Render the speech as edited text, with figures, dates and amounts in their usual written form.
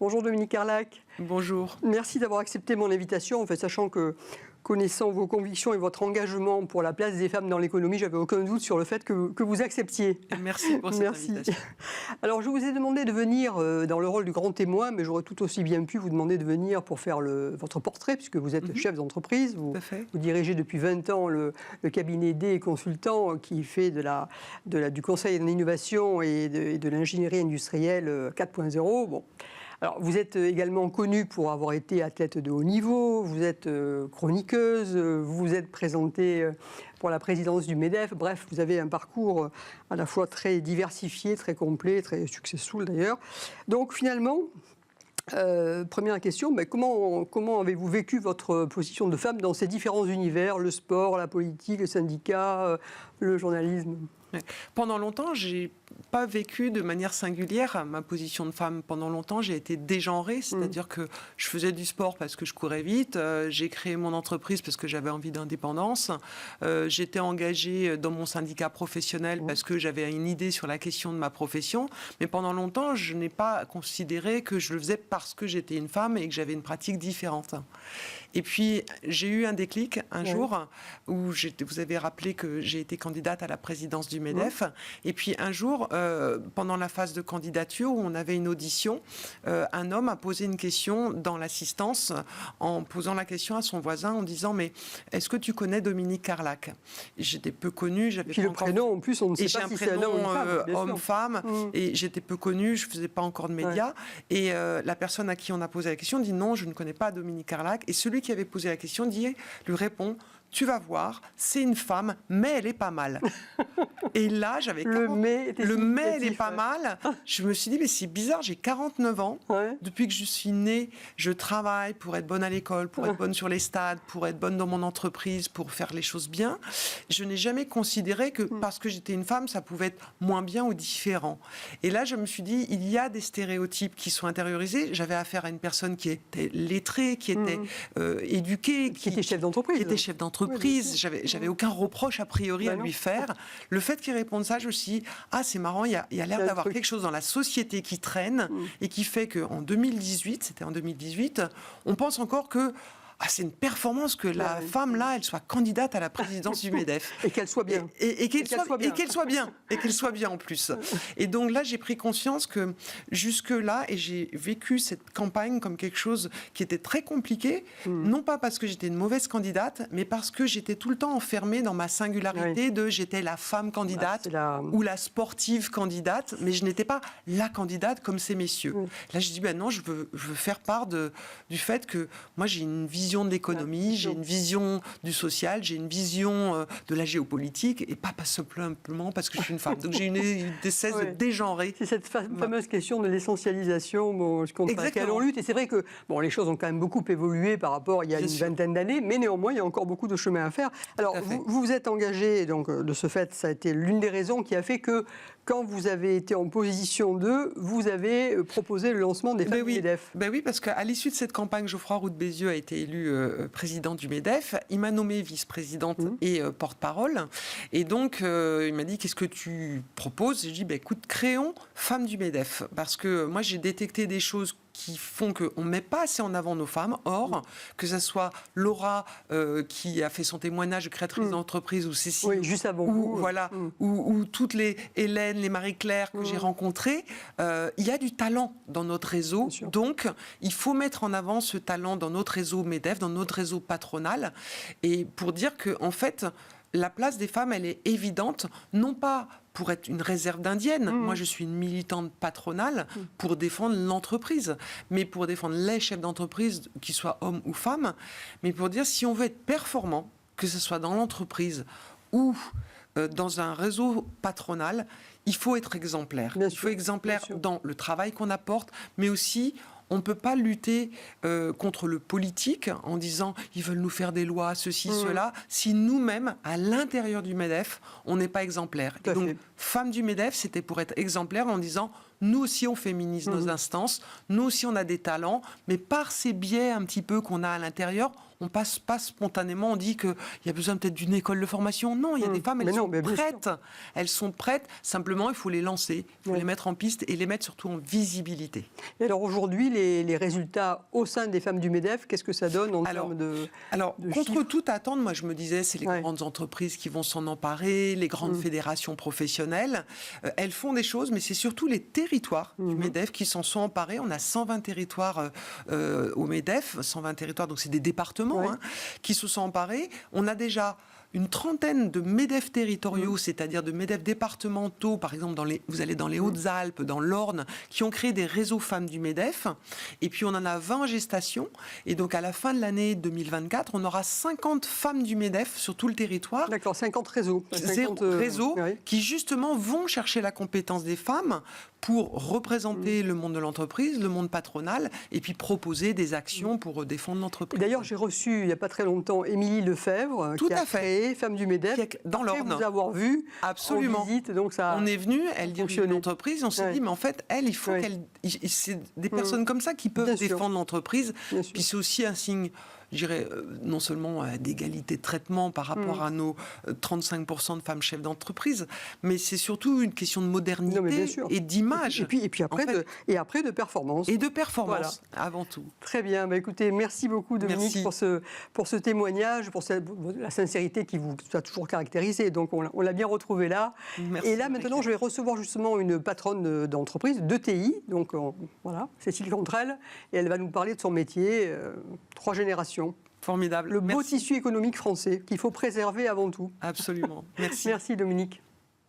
Bonjour Dominique Carlac. Bonjour. Merci d'avoir accepté mon invitation, en fait, sachant que, connaissant vos convictions et votre engagement pour la place des femmes dans l'économie, j'avais aucun doute sur le fait que vous acceptiez. Merci pour cette invitation. Alors, je vous ai demandé de venir dans le rôle du grand témoin, mais j'aurais tout aussi bien pu vous demander de venir pour faire votre portrait, puisque vous êtes chef d'entreprise. Vous dirigez depuis 20 ans le cabinet D consultant qui fait du conseil en innovation et de l'ingénierie industrielle 4.0. Bon. Alors, vous êtes également connue pour avoir été athlète de haut niveau, vous êtes chroniqueuse, vous vous êtes présentée pour la présidence du MEDEF. Bref, vous avez un parcours à la fois très diversifié, très complet, très successful d'ailleurs. Donc finalement, première question, comment avez-vous vécu votre position de femme dans ces différents univers, le sport, la politique, le syndicat, le journalisme ? Pendant longtemps, j'ai pas vécu de manière singulière ma position de femme. Pendant longtemps, j'ai été dégenrée, c'est-à-dire que je faisais du sport parce que je courais vite, j'ai créé mon entreprise parce que j'avais envie d'indépendance, j'étais engagée dans mon syndicat professionnel parce que j'avais une idée sur la question de ma profession, mais pendant longtemps, je n'ai pas considéré que je le faisais parce que j'étais une femme et que j'avais une pratique différente. Et puis, j'ai eu un déclic un jour où vous avez rappelé que j'ai été candidate à la présidence du MEDEF. Et puis, un jour, pendant la phase de candidature, où on avait une audition, un homme a posé une question dans l'assistance en posant la question à son voisin en disant « Mais est-ce que tu connais Dominique Carlac ?» J'étais peu connue. J'avais puis le prénom, en plus, on ne sait pas si c'est un homme ou une femme. Homme-femme. Et j'étais peu connue, je ne faisais pas encore de médias. Et la personne à qui on a posé la question dit « Non, je ne connais pas Dominique Carlac. » Et celui qui avait posé la question lui répond « Tu vas voir, c'est une femme, mais elle est pas mal. » Et là, j'avais 40... Le mais elle est pas mal. Je me suis dit, mais c'est bizarre, j'ai 49 ans. Depuis que je suis née, je travaille pour être bonne à l'école, pour être bonne sur les stades, pour être bonne dans mon entreprise, pour faire les choses bien. Je n'ai jamais considéré que parce que j'étais une femme, ça pouvait être moins bien ou différent. Et là, je me suis dit, il y a des stéréotypes qui sont intériorisés. J'avais affaire à une personne qui était lettrée, qui était éduquée. Qui était chef d'entreprise. Qui était chef d'entreprise. J'avais aucun reproche a priori à lui faire. Le fait qu'il réponde ça, je me suis dit, ah, c'est marrant, il y a l'air d'avoir quelque chose dans la société qui traîne et qui fait qu'en 2018, c'était en 2018, on pense encore que c'est une performance que la femme, là, elle soit candidate à la présidence du MEDEF. Et qu'elle soit bien. Et qu'elle soit bien en plus. Et donc là, j'ai pris conscience que jusque-là, et j'ai vécu cette campagne comme quelque chose qui était très compliqué, non pas parce que j'étais une mauvaise candidate, mais parce que j'étais tout le temps enfermée dans ma singularité de j'étais la femme candidate ou la sportive candidate, mais je n'étais pas la candidate comme ces messieurs. Là, je dis, non, je veux faire part du fait que moi, j'ai une vision de l'économie, j'ai une vision du social, j'ai une vision de la géopolitique et pas simplement parce que je suis une femme. Donc j'ai une cesse de dégenrer. C'est cette fameuse question de l'essentialisation contre laquelle on lutte. Et c'est vrai que les choses ont quand même beaucoup évolué par rapport il y a une vingtaine d'années, mais néanmoins il y a encore beaucoup de chemin à faire. Alors vous vous êtes engagé, donc de ce fait, ça a été l'une des raisons qui a fait que quand vous avez été en position 2, vous avez proposé le lancement des femmes du MEDEF. Oui, parce qu'à l'issue de cette campagne, Geoffroy Roux de Bézieux a été élu président du MEDEF. Il m'a nommée vice-présidente et porte-parole. Et donc, il m'a dit, qu'est-ce que tu proposes ? J'ai dit, écoute, créons Femmes du MEDEF. Parce que moi, j'ai détecté des choses qui font qu'on ne met pas assez en avant nos femmes. Or, que ce soit Laura qui a fait son témoignage de créatrice d'entreprise, ou Cécile, juste avant ou toutes les Hélène, les Marie-Claire que j'ai rencontrées, il y a du talent dans notre réseau. Donc, il faut mettre en avant ce talent dans notre réseau MEDEF, dans notre réseau patronal, et pour dire que, en fait, la place des femmes, elle est évidente, non pas pour être une réserve d'indienne. Moi, je suis une militante patronale pour défendre l'entreprise, mais pour défendre les chefs d'entreprise, qu'ils soient hommes ou femmes, mais pour dire, si on veut être performant, que ce soit dans l'entreprise ou dans un réseau patronal, il faut être exemplaire. Il faut être exemplaire dans le travail qu'on apporte, mais aussi... On ne peut pas lutter contre le politique en disant ils veulent nous faire des lois, ceci, cela, si nous-mêmes, à l'intérieur du MEDEF, on n'est pas exemplaire. Et donc, Femmes du MEDEF, c'était pour être exemplaire en disant nous aussi on féminise nos instances, nous aussi on a des talents, mais par ces biais un petit peu qu'on a à l'intérieur, on passe pas spontanément, on dit qu'il y a besoin peut-être d'une école de formation. Non, il y a des femmes, elles sont prêtes. Elles sont prêtes, simplement il faut les lancer, il faut les mettre en piste et les mettre surtout en visibilité. Et alors aujourd'hui, les résultats au sein des femmes du MEDEF, qu'est-ce que ça donne en termes de contre chiffres? toute attente, moi je me disais, c'est les grandes entreprises qui vont s'en emparer, les grandes fédérations professionnelles. Elles font des choses, mais c'est surtout les territoires du MEDEF qui s'en sont emparés. On a 120 territoires au MEDEF, 120 territoires, donc c'est des départements qui se sont emparés. On a déjà une trentaine de MEDEF territoriaux, c'est-à-dire de MEDEF départementaux, par exemple, vous allez dans les Hautes-Alpes, dans l'Orne, qui ont créé des réseaux femmes du MEDEF. Et puis, on en a 20 en gestation. Et donc, à la fin de l'année 2024, on aura 50 femmes du MEDEF sur tout le territoire. D'accord, 50 réseaux. 50 réseaux qui, justement, vont chercher la compétence des femmes pour représenter le monde de l'entreprise, le monde patronal, et puis proposer des actions pour défendre l'entreprise. D'ailleurs, j'ai reçu, il n'y a pas très longtemps, Émilie Lefebvre, qui a créé Femmes du MEDEF, dans l'Orne. Vous avoir vu en visite, donc ça on est venu, elle dirige une entreprise, on s'est dit, mais en fait, il faut qu'elle... C'est des personnes comme ça qui peuvent défendre l'entreprise. Puis c'est aussi un signe, je dirais, non seulement d'égalité de traitement par rapport à nos 35% de femmes chefs d'entreprise, mais c'est surtout une question de modernité et d'image. Et puis après, après de performance. Et de performance, avant tout. Très bien. Écoutez, merci beaucoup Dominique pour ce témoignage, pour la sincérité qui vous a toujours caractérisé. Donc on l'a bien retrouvé là. Merci, et là maintenant, je vais recevoir justement une patronne d'entreprise, d'ETI. Donc voilà, Cécile Contrel, et elle va nous parler de son métier, 3 générations. Formidable. Le beau tissu économique français qu'il faut préserver avant tout. Absolument. Merci. Merci Dominique.